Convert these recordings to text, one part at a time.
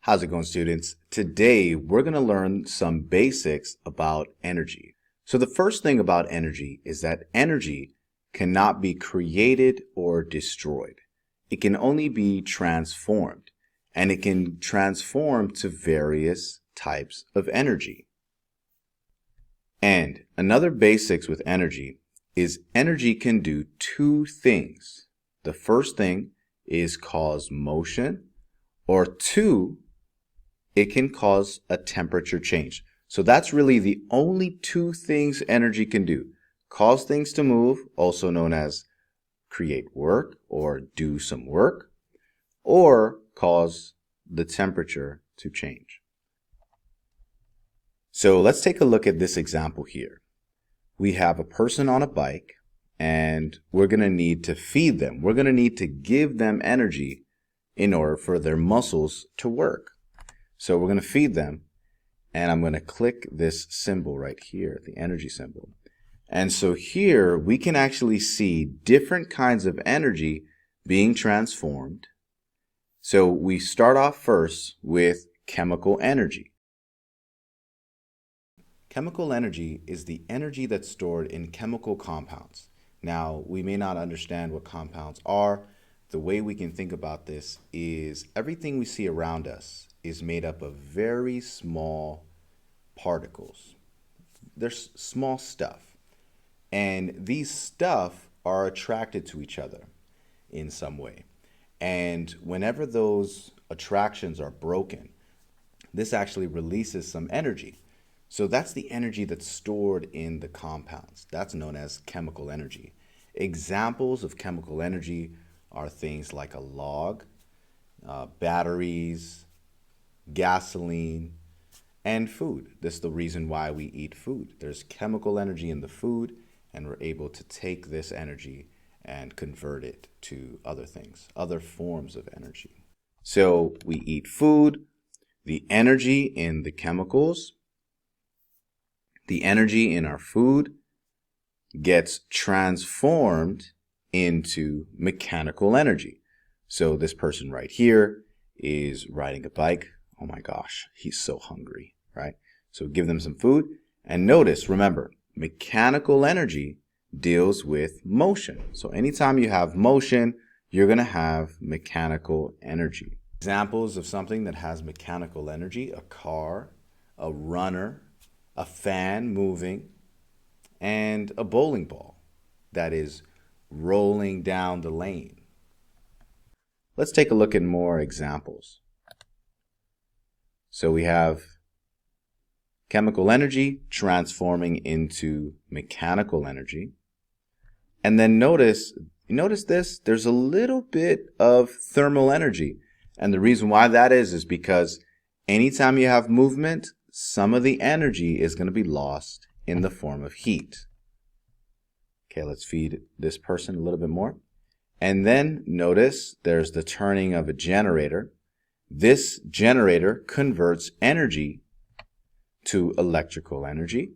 How's it going, students? Today, we're going to learn some basics about energy. So the first thing about energy is that energy cannot be created or destroyed. It can only be transformed, and it can transform to various types of energy. And another basics with energy is energy can do two things. The first thing is cause motion, or two, it can cause a temperature change. So that's really the only two things energy can do. Cause things to move, also known as create work or do some work, or cause the temperature to change. So let's take a look at this example here. We have a person on a bike and we're going to need to feed them. We're going to need to give them energy in order for their muscles to work. So we're going to feed them, and I'm going to click this symbol right here, the energy symbol. And so here we can actually see different kinds of energy being transformed. So we start off first with chemical energy. Chemical energy is the energy that's stored in chemical compounds. Now, we may not understand what compounds are. The way we can think about this is everything we see around us is made up of very small particles. There's small stuff. And these stuff are attracted to each other in some way. And whenever those attractions are broken, this actually releases some energy. So that's the energy that's stored in the compounds. That's known as chemical energy. Examples of chemical energy are things like a log, batteries, gasoline, and food. This is the reason why we eat food. There's chemical energy in the food, and we're able to take this energy and convert it to other things, other forms of energy. So we eat food, the energy in the chemicals, the energy in our food gets transformed into mechanical energy. So this person right here is riding a bike. Oh my gosh, he's so hungry, right? So give them some food. And notice, remember, mechanical energy deals with motion. So anytime you have motion, you're going to have mechanical energy. Examples of something that has mechanical energy: a car, a runner, a fan moving, and a bowling ball that is rolling down the lane. Let's take a look at more examples. So we have chemical energy transforming into mechanical energy. And then notice this, there's a little bit of thermal energy. And the reason why that is because anytime you have movement, some of the energy is going to be lost in the form of heat. Okay, let's feed this person a little bit more. And then notice there's the turning of a generator. This generator converts energy to electrical energy.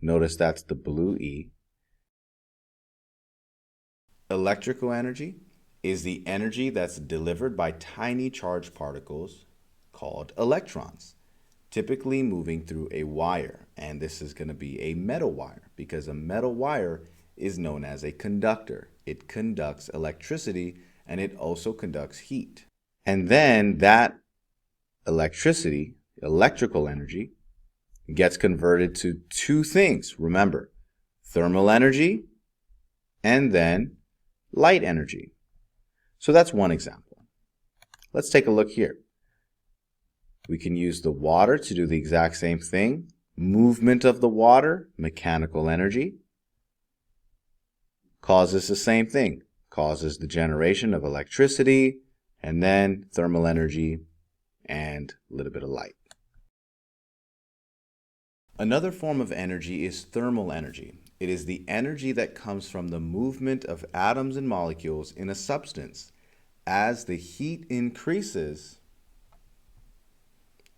Notice that's the blue E. Electrical energy is the energy that's delivered by tiny charged particles called electrons, typically moving through a wire. And this is going to be a metal wire because a metal wire is known as a conductor. It conducts electricity and it also conducts heat. And then that electricity, electrical energy, gets converted to two things. Remember, thermal energy and then light energy. So that's one example. Let's take a look here. We can use the water to do the exact same thing. Movement of the water, mechanical energy, causes the same thing, causes the generation of electricity, and then thermal energy and a little bit of light. Another form of energy is thermal energy. It is the energy that comes from the movement of atoms and molecules in a substance. As the heat increases,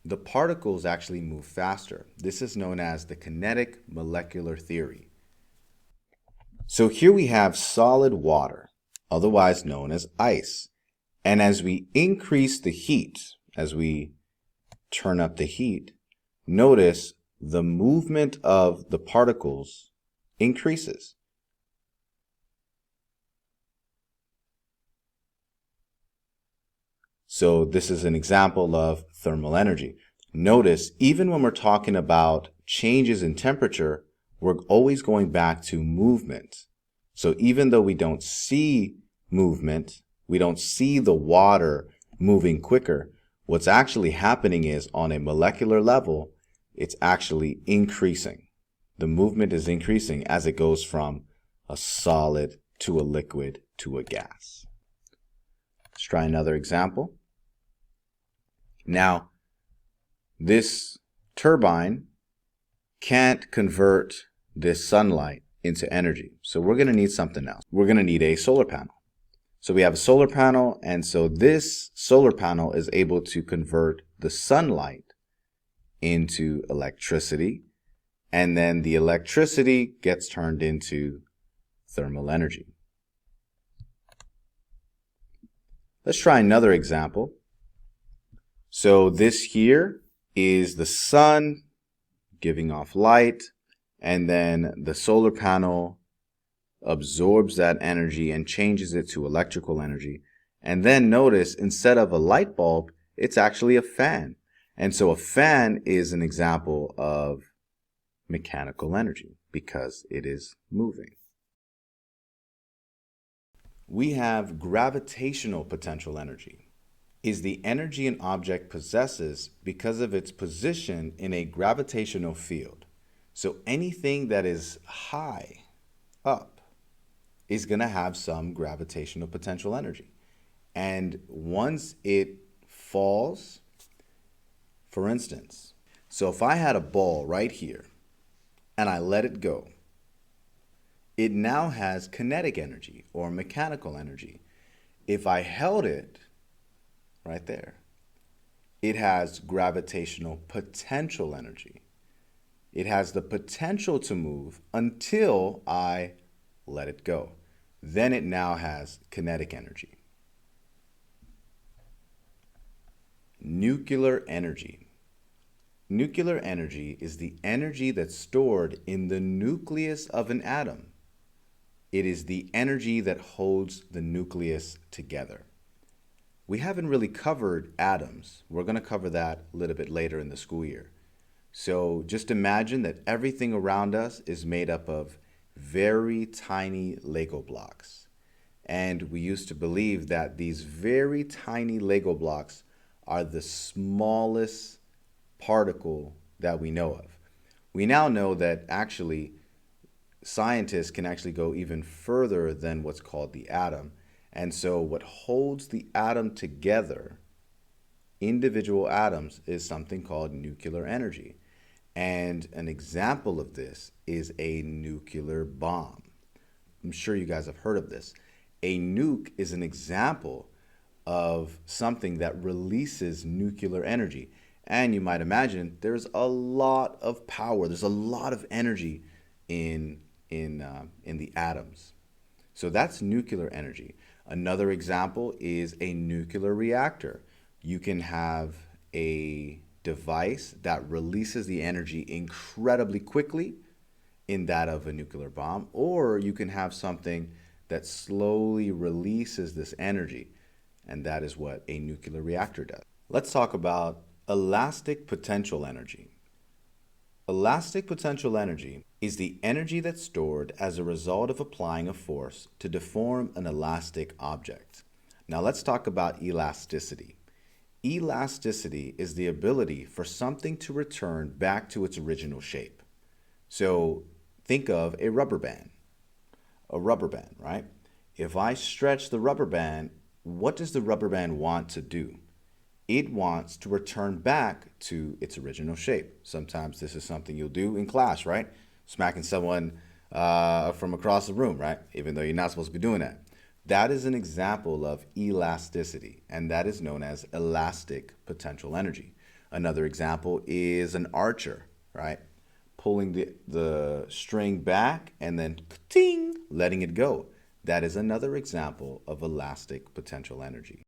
the particles actually move faster. This is known as the kinetic molecular theory. So here we have solid water, otherwise known as ice. And as we increase the heat, as we turn up the heat, notice the movement of the particles increases. So this is an example of thermal energy. Notice, even when we're talking about changes in temperature, we're always going back to movement. So even though we don't see movement, we don't see the water moving quicker, what's actually happening is on a molecular level, it's actually increasing. The movement is increasing as it goes from a solid to a liquid to a gas. Let's try another example. Now, this turbine can't convert this sunlight into energy. So we're going to need something else. We're going to need a solar panel. So we have a solar panel, and so this solar panel is able to convert the sunlight into electricity, and then the electricity gets turned into thermal energy. Let's try another example. So this here is the sun giving off light, and then the solar panel absorbs that energy and changes it to electrical energy. And then notice, instead of a light bulb, it's actually a fan. And so a fan is an example of mechanical energy because it is moving. We have gravitational potential energy. Is the energy an object possesses because of its position in a gravitational field. So anything that is high up is going to have some gravitational potential energy. And once it falls, for instance, so if I had a ball right here and I let it go, it now has kinetic energy or mechanical energy. If I held it right there, it has gravitational potential energy. It has the potential to move until I let it go. Then it now has kinetic energy. Nuclear energy. Nuclear energy is the energy that's stored in the nucleus of an atom. It is the energy that holds the nucleus together. We haven't really covered atoms. We're going to cover that a little bit later in the school year. So just imagine that everything around us is made up of very tiny Lego blocks. And we used to believe that these very tiny Lego blocks are the smallest particle that we know of. We now know that actually scientists can actually go even further than what's called the atom. And so what holds the atom together, individual atoms, is something called nuclear energy. And an example of this is a nuclear bomb. I'm sure you guys have heard of this. A nuke is an example of something that releases nuclear energy. And you might imagine there's a lot of power, there's a lot of energy in the atoms. So that's nuclear energy. Another example is a nuclear reactor. You can have a device that releases the energy incredibly quickly in that of a nuclear bomb, or you can have something that slowly releases this energy, and that is what a nuclear reactor does. Let's talk about elastic potential energy. Elastic potential energy is the energy that's stored as a result of applying a force to deform an elastic object. Now let's talk about elasticity. Elasticity is the ability for something to return back to its original shape. So think of a rubber band. A rubber band, right? If I stretch the rubber band, what does the rubber band want to do? It wants to return back to its original shape. Sometimes this is something you'll do in class, right? Smacking someone from across the room, right? Even though you're not supposed to be doing that. That is an example of elasticity, and that is known as elastic potential energy. Another example is an archer, right? Pulling the string back and then ting, letting it go. That is another example of elastic potential energy.